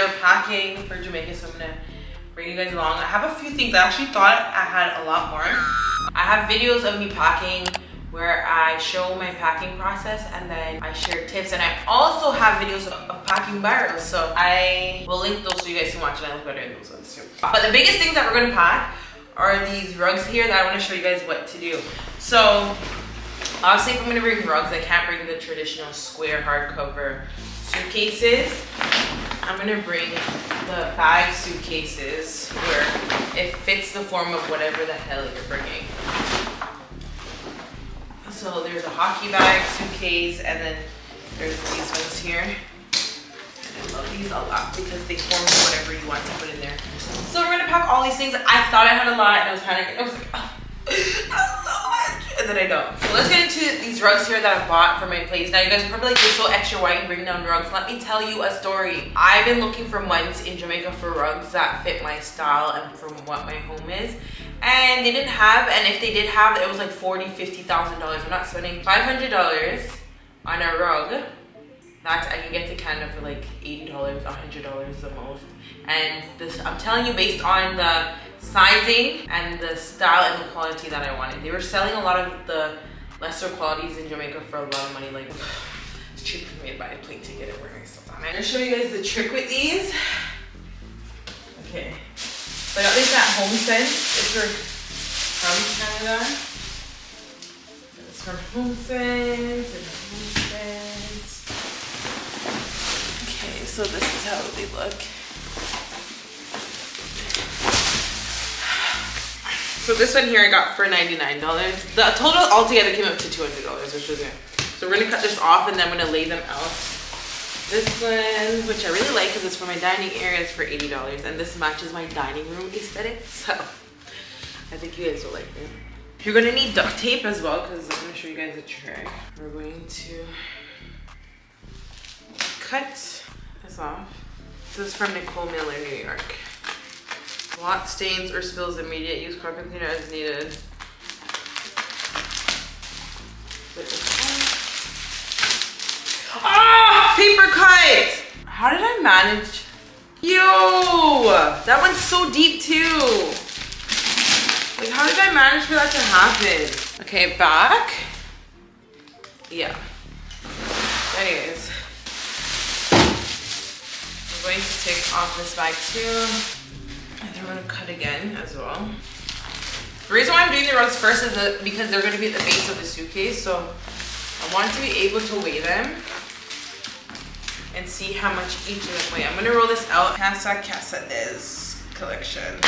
are packing for Jamaica, so I'm gonna bring you guys along. I have a few things. I actually thought I had a lot more. I have videos of me packing where I show my packing process and then I share tips, and I also have videos of packing barrels, so I will link those so you guys can watch, and I look better in those ones too. But the biggest things that we're gonna pack are these rugs here that I want to show you guys what to do. So obviously if I'm gonna bring rugs, I can't bring the traditional square hardcover suitcases. I'm gonna bring the bag suitcases where it fits the form of whatever the hell you're bringing. So there's a hockey bag suitcase, and then there's these ones here. And I love these a lot because they form whatever you want to put in there. So we're gonna pack all these things. I thought I had a lot and I was panicking. I was like, oh, that's so much. And then I don't. So let's get into these rugs here that I bought for my place. Now you guys are probably like, you're so extra, why are you bringing down rugs? Let me tell you a story. I've been looking for months in Jamaica for rugs that fit my style and from what my home is. And they didn't have, and if they did have, it was like $40,000, $50,000. I'm not spending $500 on a rug that I can get to Canada for like $80, $100 the most. And this, I'm telling you, based on the sizing and the style and the quality that I wanted. They were selling a lot of the lesser qualities in Jamaica for a lot of money. Like, it's cheaper for me to buy a plane ticket and wear my stuff on. I'm gonna show you guys the trick with these. Okay. So I got these at HomeSense. It's from Canada. It's from HomeSense and HomeSense. Okay, so this is how they look. So this one here I got for $99. The total altogether came up to $200, which was good. So we're gonna cut this off and then I'm gonna lay them out. This one, which I really like because it's for my dining area, is for $80. And this matches my dining room aesthetic. So I think you guys will like it. You're gonna need duct tape as well because I'm gonna show you guys a trick. We're going to cut this off. This is from Nicole Miller, New York. Lot stains or spills, immediate use carpet cleaner as needed. Ah! Paper cut! How did I manage? Yo! That one's so deep too. Like, how did I manage for that to happen? Okay, back. Yeah. Anyways. I'm going to take off this bag too. And then we're gonna cut again as well. The reason why I'm doing the rugs first is that because they're gonna be at the base of the suitcase, so I want to be able to weigh them and see how much each of them weigh. I'm gonna roll this out. Casa Des collection.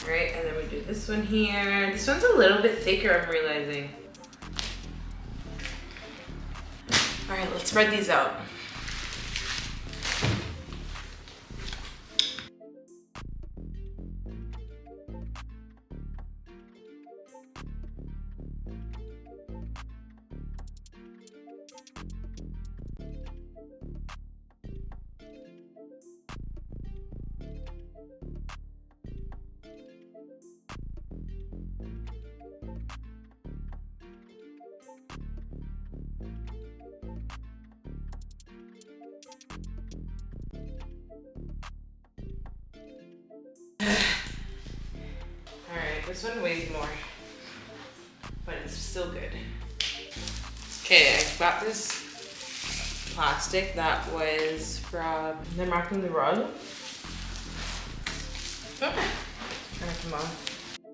Right, and then we do this one here. This one's a little bit thicker, I'm realizing. All right, let's spread these out. This one weighs more, but it's still good. Okay, I got this plastic that was from, they're marking the rug. Okay, trying to come off.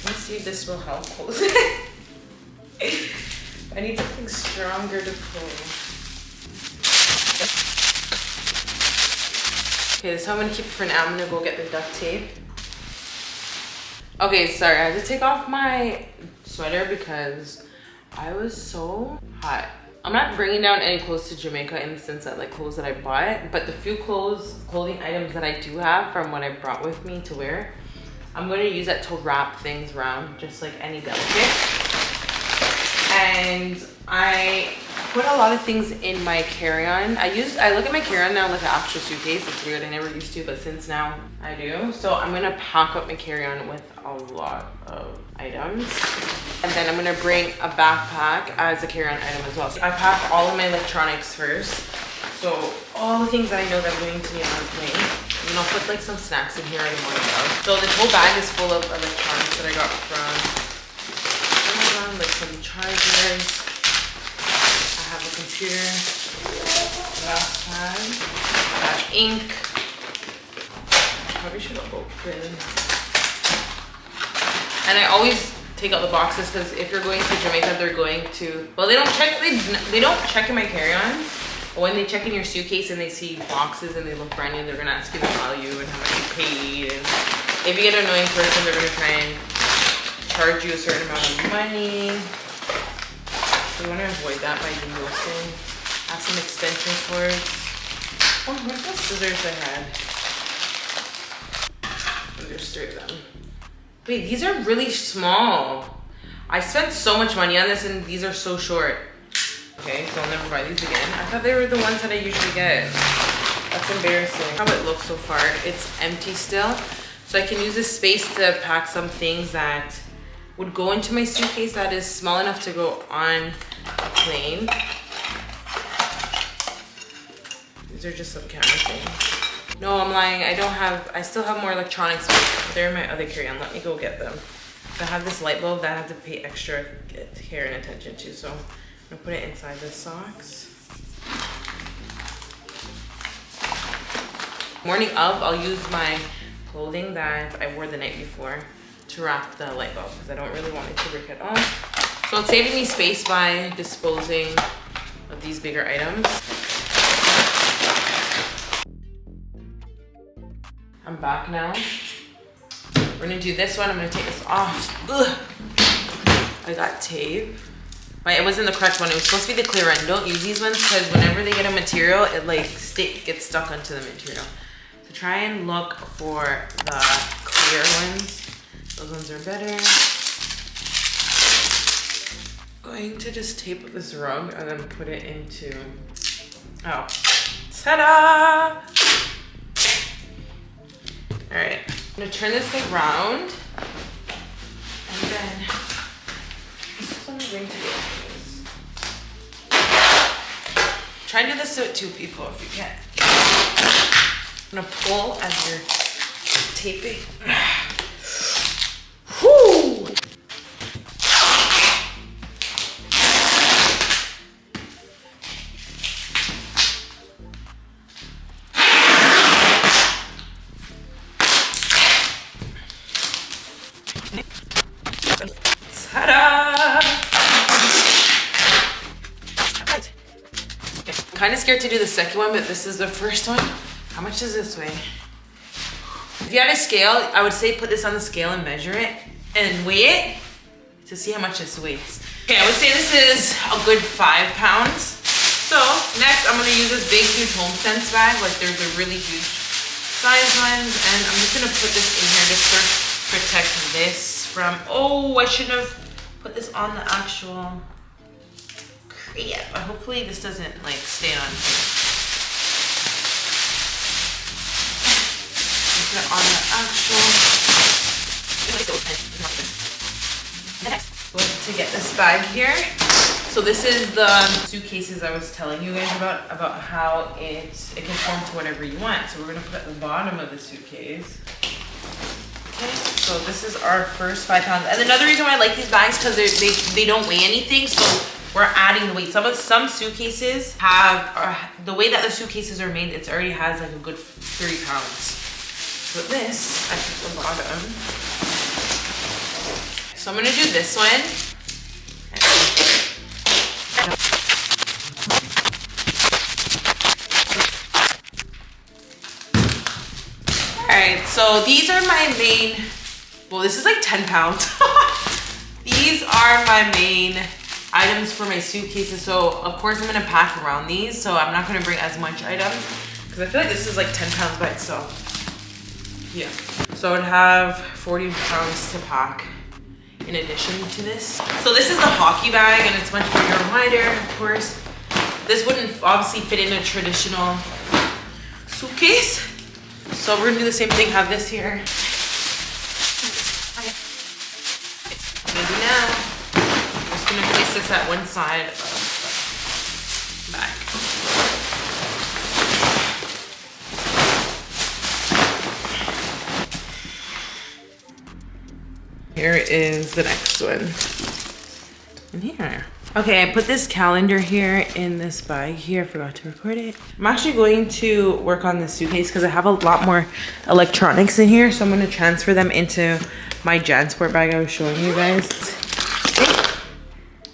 Let's see if this will help close it. I need something stronger to pull. Okay, this is how I'm gonna keep it for now. I'm gonna go get the duct tape. Okay, sorry, I had to take off my sweater because I was so hot. I'm not bringing down any clothes to Jamaica in the sense that like clothes that I bought, but the few clothing items that I do have from what I brought with me to wear, I'm going to use that to wrap things around just like any delicate. And I put a lot of things in my carry-on. I look at my carry-on now like an actual suitcase. It's weird, I never used to, but since now I do. So I'm gonna pack up my carry-on with a lot of items. And then I'm gonna bring a backpack as a carry-on item as well. So I pack all of my electronics first. So all the things that I know that I'm going to need on the plane. And then I'll put like some snacks in here in the morning though. So this whole bag is full of electronics that I got from Amazon, like some chargers. I have a computer, glass pad, ink. Probably should have opened. And I always take out the boxes because if you're going to Jamaica, they're going to, well, they don't check in my carry-on. But when they check in your suitcase and they see boxes and they look brand new, they're gonna ask you the value and how much you paid. And if you get an annoying person, they're gonna try and charge you a certain amount of money. So you want to avoid that by de-ghosting. Have some extension cords. Oh, where's the scissors I had? There's 3 of them. Wait, these are really small. I spent so much money on this and these are so short. Okay, so I'll never buy these again. I thought they were the ones that I usually get. That's embarrassing. How it looks so far. It's empty still. So I can use this space to pack some things that would go into my suitcase that is small enough to go on a plane. These are just some camera things. No, I'm lying. I still have more electronics, but they're in my other carry-on. Let me go get them. I have this light bulb that I have to pay extra care and attention to, so I'm gonna put it inside the socks. Morning of, I'll use my clothing that I wore the night before to wrap the light bulb because I don't really want it to break at all. So it's saving me space by disposing of these bigger items. I'm back now. We're gonna do this one. I'm gonna take this off. Ugh. I got tape. But it wasn't the correct one. It was supposed to be the clear one. Don't use these ones because whenever they get a material, it like gets stuck onto the material. So try and look for the clear ones. Those ones are better. Going to just tape up this rug and then put it into, oh, ta-da! All right, I'm gonna turn this around and then this is what I'm going to do. Try and do this with 2 people if you can. I'm gonna pull as you're taping. Whoo! Ta-da! Kind of scared to do the second one, but this is the first one. How much does this weigh? If you had a scale, I would say put this on the scale and measure it and weigh it to see how much this weighs. Okay, I would say this is a good 5 pounds. So next I'm gonna use this big, huge HomeSense bag. Like there's a really huge size ones, and I'm just gonna put this in here just to protect this from, oh, I shouldn't have put this on the actual crate. But hopefully this doesn't like stay on here. Put it on the actual. To get this bag here. So this is the suitcases I was telling you guys about how it can form to whatever you want. So we're gonna put at the bottom of the suitcase. Okay, so this is our first 5 pounds. And another reason why I like these bags because they don't weigh anything. So we're adding the weight. Some suitcases have the way that the suitcases are made. It already has like a good 3 pounds. But this, I put the bottom. So I'm gonna do this one. Alright, so these are my main, well, this is like 10 pounds. These are my main items for my suitcases. So of course I'm gonna pack around these. So I'm not gonna bring as much items because I feel like this is like 10 pounds by itself. Yeah, so I would have 40 pounds to pack in addition to this. So this is the hockey bag and it's much bigger and wider, of course. This wouldn't obviously fit in a traditional suitcase. So we're gonna do the same thing, have this here. Maybe now. I'm just gonna place this at one side of the bag. Here is the next one. In here. Okay, I put this calendar here in this bag here. I forgot to record it. I'm actually going to work on this suitcase because I have a lot more electronics in here. So I'm going to transfer them into my JanSport bag I was showing you guys.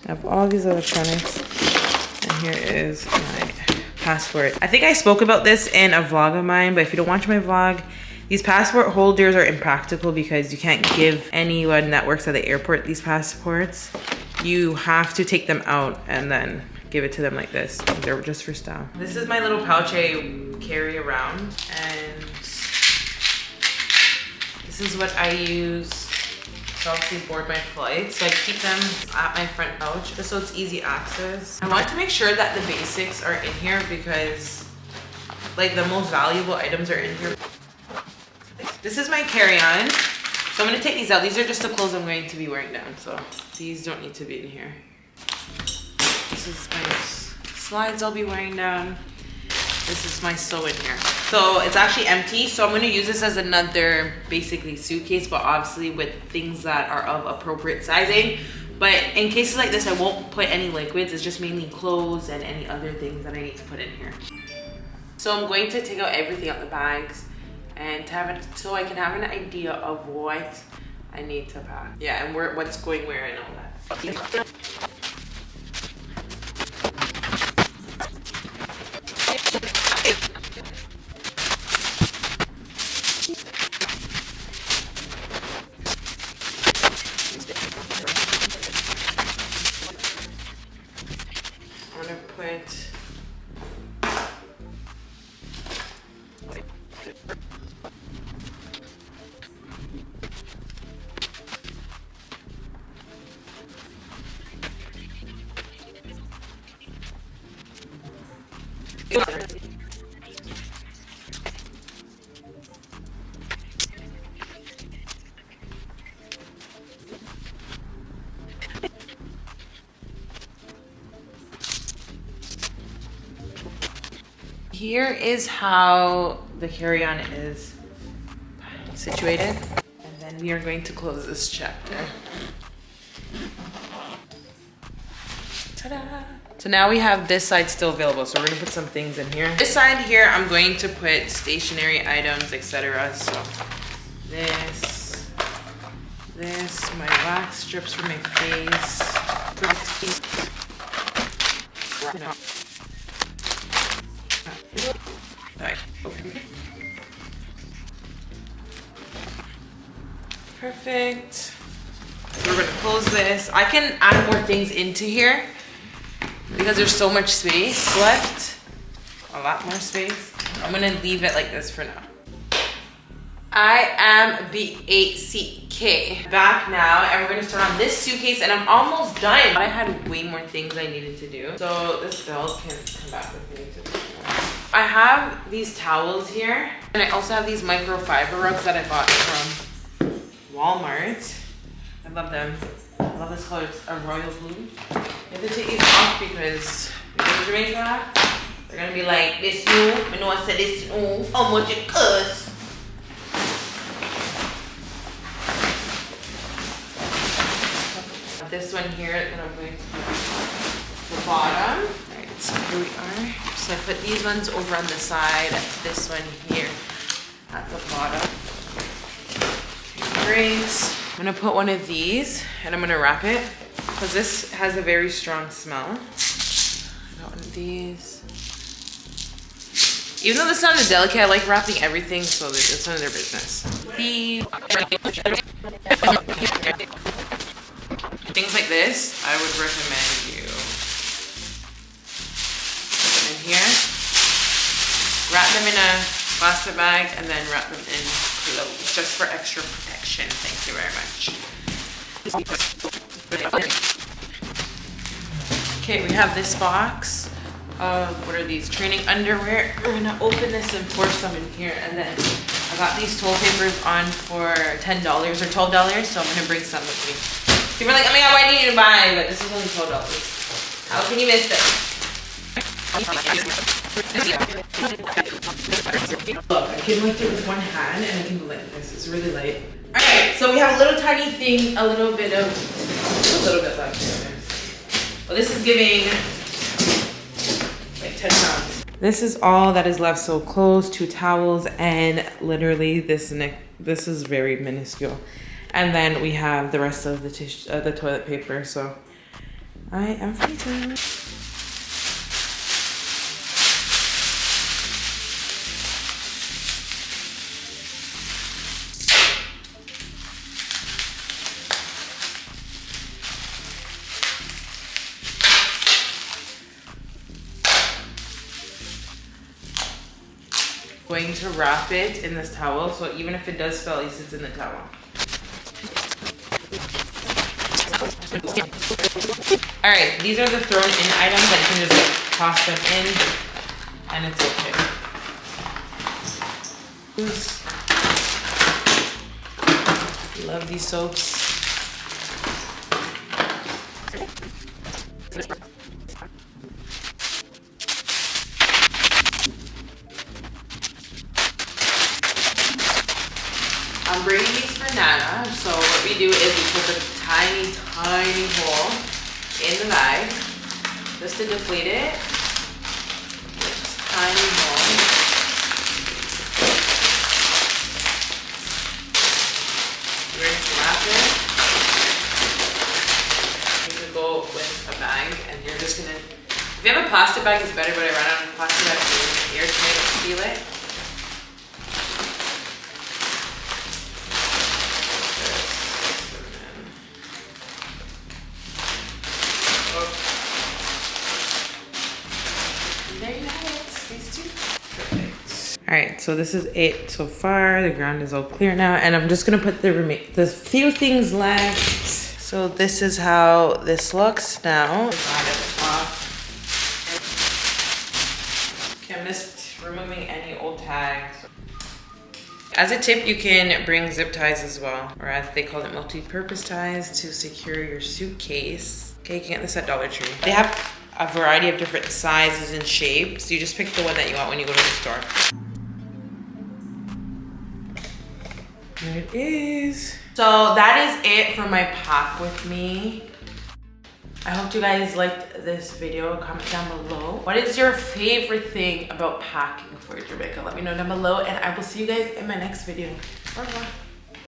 I have all these electronics. And here is my passport. I think I spoke about this in a vlog of mine, but if you don't watch my vlog, these passport holders are impractical because you can't give anyone that works at the airport these passports. You have to take them out and then give it to them like this. They're just for style. This is my little pouch I carry around, and this is what I use to obviously board my flights. So I keep them at my front pouch just so it's easy access. I want to make sure that the basics are in here because like the most valuable items are in here. This is my carry-on. So I'm gonna take these out. These are just the clothes I'm going to be wearing down. So these don't need to be in here. This is my slides I'll be wearing down. This is my sew in here. So it's actually empty. So I'm gonna use this as another basically suitcase, but obviously with things that are of appropriate sizing. But in cases like this, I won't put any liquids. It's just mainly clothes and any other things that I need to put in here. So I'm going to take out everything out the bags and to have it so I can have an idea of what I need to pack. Yeah, and what's going where and all that. I'm gonna put here is how the carry-on is situated. And then we are going to close this chapter. Ta-da! So now we have this side still available. So we're gonna put some things in here. This side here, I'm going to put stationery items, etc. So this, my wax strips for my face. Perfect. So we're gonna close this. I can add more things into here because there's so much space left. A lot more space. I'm gonna leave it like this for now. I am BACK. Back now, and we're gonna start on this suitcase, and I'm almost done. I had way more things I needed to do. So this belt can come back with me too. I have these towels here, and I also have these microfiber rugs that I bought from Walmart. I love them. I love this color. It's a royal blue. I have to take these off because when we go to Jamaica, they're gonna be like, this new, I know I said this new, how much it costs? This one here that I'm going to put the bottom. Alright, so here we are. So I put these ones over on the side, this one here at the bottom. Okay, great. I'm gonna put one of these and I'm gonna wrap it because this has a very strong smell. I got one of these. Even though this sounded delicate, I like wrapping everything so that it's none of their business. Things like this, I would recommend you put them in here, wrap them in a plastic bag, and then wrap them in clothes just for extra protection. Thank you very much. Okay, we have this box what are these? Training underwear. We're gonna open this and pour some in here, and then I got these toilet papers on for $10 or $12, so I'm gonna bring some with me. People are like, oh my god, why didn't you buy? But this is only $12. How can you miss this? Look, I can lift it with one hand and I can go like this. It's really light. Alright, so we have a little tiny thing, a little bit left here. Well, this is giving like 10 pounds. This is all that is left. So clothes, 2 towels, and literally this is very minuscule. And then we have the rest of the tissue, the toilet paper. So I am free to. Going to wrap it in this towel, so even if it does spill, at least it's in the towel. All right, these are the thrown in items that you can just toss them in and it's okay. Love these soaps. I'm bringing these for Nana. So what we do is we put a tiny, tiny hole in the bag just to deflate it. This tiny hole. We're going to wrap it. You can go with a bag, and you're just gonna. If you have a plastic bag, it's better. But I ran out of plastic bag, so you're airtight to seal it. All right, so this is it so far. The ground is all clear now, and I'm just gonna put the few things left. So this is how this looks now. Okay, I'm just removing any old tags. As a tip, you can bring zip ties as well, or as they call it, multi-purpose ties to secure your suitcase. Okay, you can get this at Dollar Tree. They have a variety of different sizes and shapes. You just pick the one that you want when you go to the store. There it is. So that is it for my pack with me. I hope you guys liked this video. Comment down below. What is your favorite thing about packing for Jamaica? Let me know down below, and I will see you guys in my next video. Bye bye.